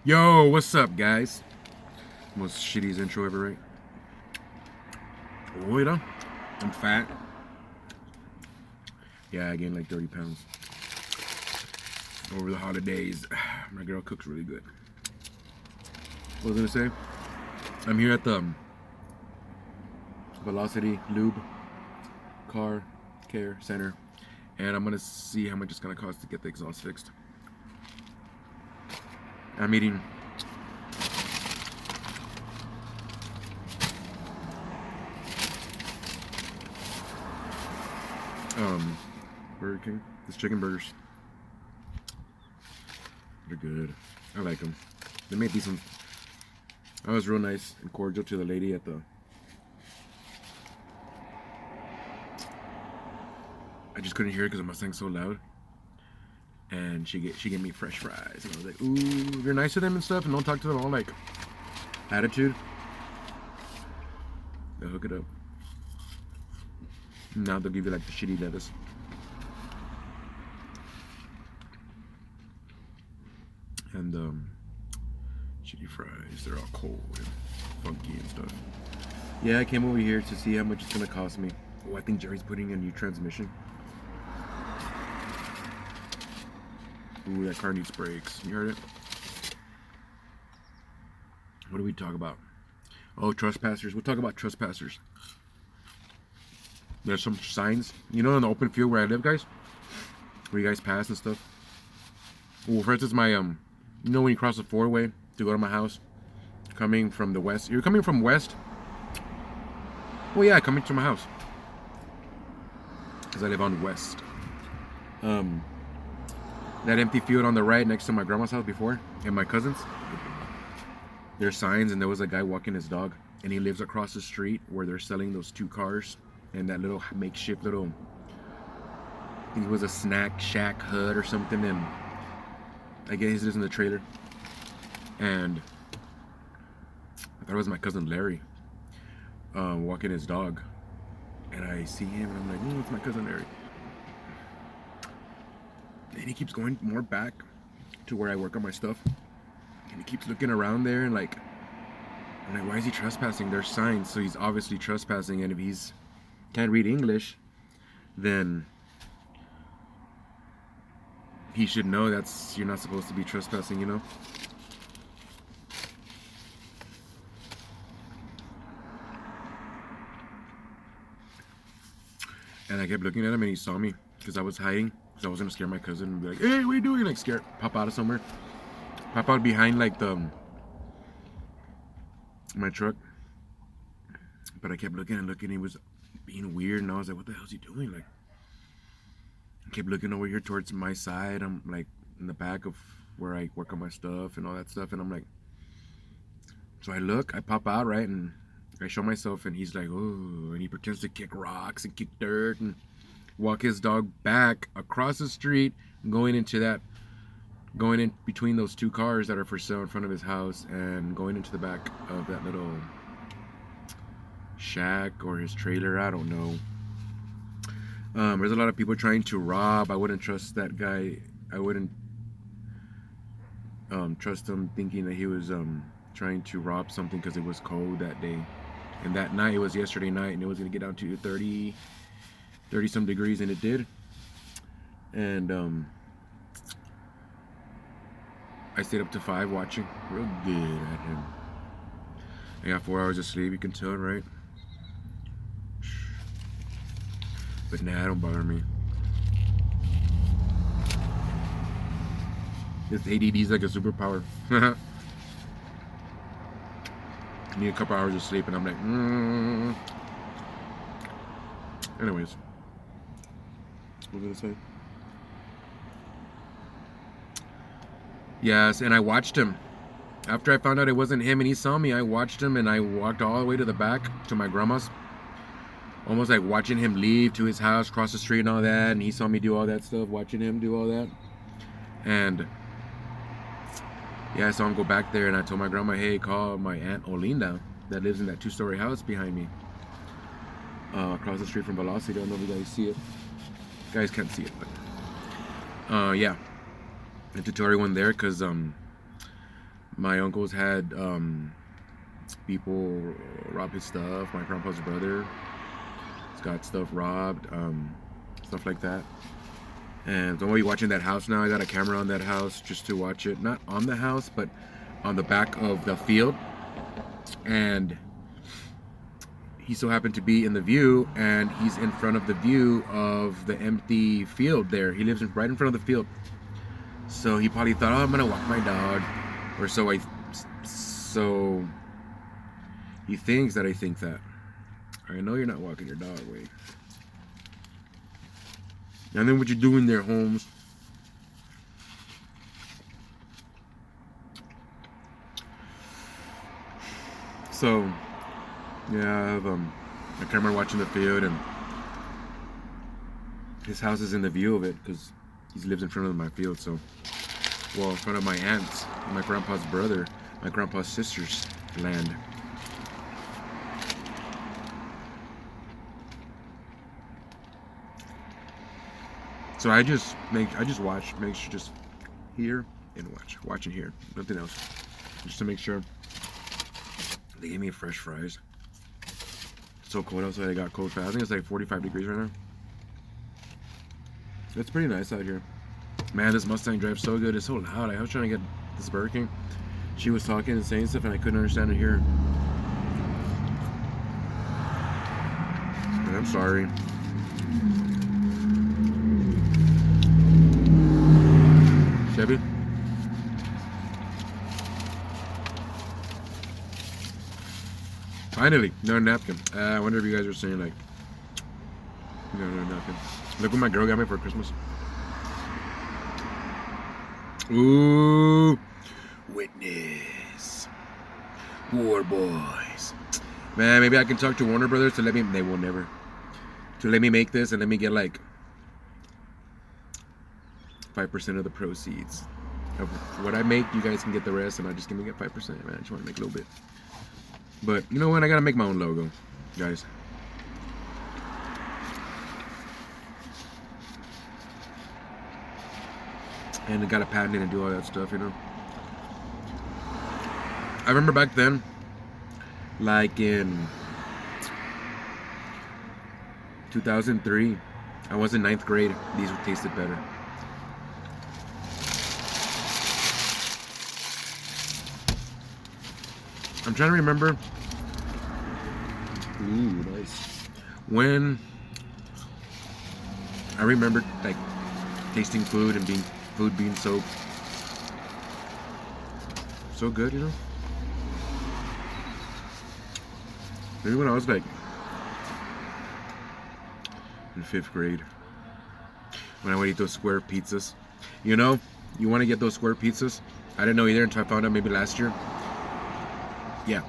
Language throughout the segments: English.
Yo, what's up, guys? Most shittiest intro ever, right? Wait up. I'm fat. Yeah, I gained like 30 pounds over the holidays. My girl cooks really good. What was I gonna say? I'm here at the Velocity Lube Car Care Center, and I'm gonna see how much it's gonna cost to get the exhaust fixed. I'm eating Burger King. This chicken burgers. They're good. I like them. They made decent. I was real nice and cordial to the lady at the. I just couldn't hear it because the Mustang's so loud. And she gave me fresh fries, and I was like, "Ooh, if you're nice to them and stuff, and don't talk to them all like attitude, they'll hook it up. Now they'll give you like the shitty lettuce." And shitty fries. They're all cold and funky and stuff. Yeah, I came over here to see how much it's gonna cost me. Oh, I think Jerry's putting a new transmission. Ooh, that car needs brakes. You heard it? What do we talk about? Oh, trespassers. We'll talk about trespassers. There's some signs, you know, in the open field where I live, guys, where you guys pass and stuff. Well, for instance, my you know, when you cross the four-way to go to my house, coming from the west. You're coming from west. Well, yeah, coming to my house because I live on west. That empty field on the right next to my grandma's house before and my cousin's. There's signs, and there was a guy walking his dog, and he lives across the street where they're selling those two cars and that little makeshift little. I think it was a snack shack hut or something, and I guess he lives in the trailer. And I thought it was my cousin Larry walking his dog, and I see him, and I'm like, it's my cousin Larry. And he keeps going more back to where I work on my stuff, and he keeps looking around there, and like, I'm like, why is he trespassing? There's signs, so he's obviously trespassing, and if he's can't read English, then he should know that's you're not supposed to be trespassing, you know. And I kept looking at him, and he saw me because I was hiding, because I was gonna scare my cousin and be like, "Hey, what are you doing?" Like, scare, pop out of somewhere, pop out behind like my truck. But I kept looking and looking. He was being weird, and I was like, "What the hell is he doing?" Like, I kept looking over here towards my side. I'm like in the back of where I work on my stuff and all that stuff, and I'm like, so I look, I pop out, right, and I show myself, and he's like, "Oh," and he pretends to kick rocks and kick dirt and walk his dog back across the street, going in between those two cars that are for sale in front of his house, and going into the back of that little shack or his trailer. I don't know. There's a lot of people trying to rob. I wouldn't trust that guy. I wouldn't trust him thinking that he was trying to rob something because it was cold that day. And that night, it was yesterday night, and it was going to get down to 30 some degrees, and it did. And I stayed up to 5 watching real good at him. I got 4 hours of sleep, you can tell, right? But nah, don't bother me. This ADD is like a superpower. I need a couple hours of sleep, and I'm like, Anyways, what was I gonna say? Yes, and I watched him. After I found out it wasn't him and he saw me, I watched him, and I walked all the way to the back to my grandma's. Almost like watching him leave to his house, cross the street and all that, and he saw me do all that stuff, watching him do all that. And yeah, I saw him go back there, and I told my grandma, hey, call my Aunt Olinda that lives in that 2-story house behind me. Across the street from Velocity. I don't know if you guys see it. You guys can't see it, but... yeah. The tutorial went there because My uncles had people rob his stuff. My grandpa's brother has got stuff robbed, stuff like that. And I'm gonna be watching that house now. I got a camera on that house just to watch it. Not on the house, but on the back of the field. And he so happened to be in the view, and he's in front of the view of the empty field there. He lives right in front of the field. So he probably thought, oh, I'm gonna walk my dog. Or so he thinks that I think that. I know you're not walking your dog, wait. And then what you doing there, Holmes? So, yeah, I have a camera watching the field, and his house is in the view of it because he lives in front of my field. So, well, in front of my aunt's, my grandpa's brother, my grandpa's sister's land. So I just watch, make sure just hear and watch and hear, nothing else, just to make sure. They gave me fresh fries. It's so cold outside. I got cold fast. I think it's like 45 degrees right now. It's pretty nice out here. Man, this Mustang drives so good. It's so loud. I was trying to get this Burger King. She was talking and saying stuff, and I couldn't understand or hear. And I'm sorry. Chevy? Finally, no napkin. I wonder if you guys are saying like, no napkin. Look what my girl got me for Christmas. Ooh, Witness, War Boys. Man, maybe I can talk to Warner Brothers to let me. They will never. To let me make this and let me get like 5% of the proceeds of what I make. You guys can get the rest, and I just give me 5%. Man, I just want to make a little bit. But you know what? I gotta make my own logo, guys. And I gotta patent it and do all that stuff, you know. I remember back then, like in 2003, I was in 9th grade. These tasted better. I'm trying to remember. Ooh, nice. When I remember like tasting food and food being so good, you know. Maybe when I was like in 5th grade, when I would eat those square pizzas. You know, you want to get those square pizzas. I didn't know either until I found out maybe last year. Yeah,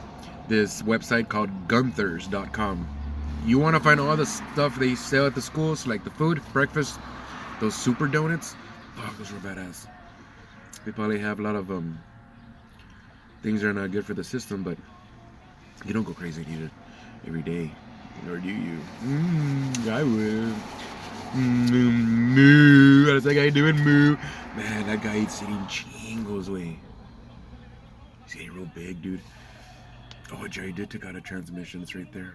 this website called Gunthers.com. You want to find all the stuff they sell at the schools, like the food, breakfast, those super donuts. Oh, those were badass. They probably have a lot of things that are not good for the system, but you don't go crazy and eat it every day, or do you? I would. Moo. How's that guy doing? Moo. Man, that guy eats eating chingos way. He's getting real big, dude. Oh, Jerry did take out a transmission. It's right there.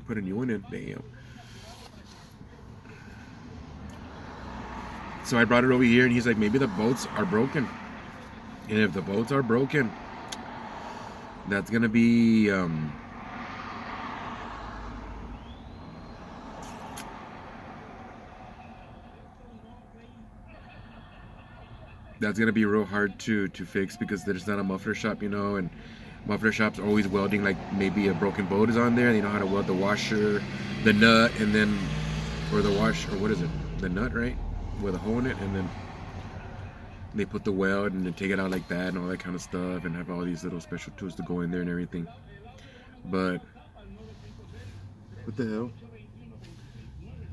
Put a new one in. Damn. So I brought it over here, and he's like, maybe the bolts are broken. And if the bolts are broken, that's gonna be that's gonna be real hard to fix, because there's not a muffler shop, you know, and muffler shops are always welding, like maybe a broken bolt is on there. They know how to weld the washer, the nut, and then, or the wash, or what is it? The nut, right? With a hole in it, and then they put the weld and then take it out like that and all that kind of stuff, and have all these little special tools to go in there and everything. But what the hell?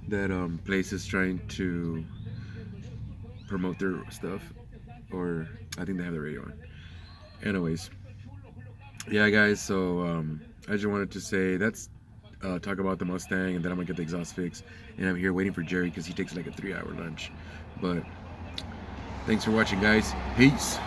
That place is trying to promote their stuff, or I think they have the radio on. Anyways, yeah, guys. So I just wanted to say that's talk about the Mustang, and then I'm gonna get the exhaust fixed, and I'm here waiting for Jerry because he takes like a 3-hour lunch. But Thanks for watching, guys. Peace.